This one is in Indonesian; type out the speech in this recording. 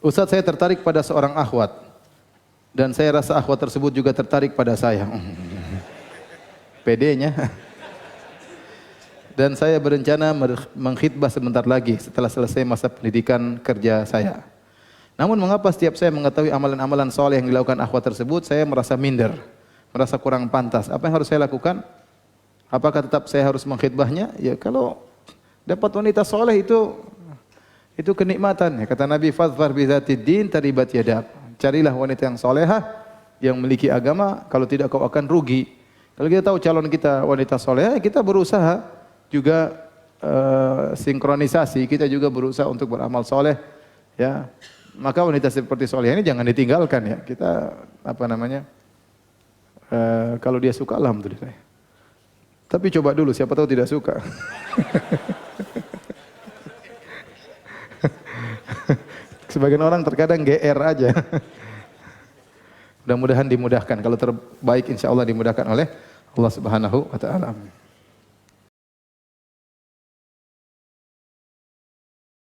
Ustaz, saya tertarik pada seorang akhwat dan saya rasa akhwat tersebut juga tertarik pada saya. PD-nya. Dan saya berencana mengkhitbah sebentar lagi setelah selesai masa pendidikan kerja saya. Namun mengapa setiap saya mengetahui amalan-amalan soleh yang dilakukan akhwat tersebut, saya merasa minder, merasa kurang pantas. Apa yang harus saya lakukan? Apakah tetap saya harus mengkhitbahnya? Ya kalau dapat wanita soleh itu kenikmatan. Ya, kata Nabi, fadfar bizatid din taribat yadak. Carilah wanita yang solehah, yang memiliki agama, kalau tidak kau akan rugi. Kalau kita tahu calon kita wanita solehah, kita berusaha juga sinkronisasi, kita juga berusaha untuk beramal soleh, ya. Maka wanita seperti soleh ini jangan ditinggalkan, ya. Kita kalau dia suka, alhamdulillah. Tapi coba dulu, siapa tahu tidak suka. Sebagian orang terkadang GR aja. Mudah-mudahan dimudahkan. Kalau terbaik, insya Allah dimudahkan oleh Allah Subhanahu wa Ta'ala.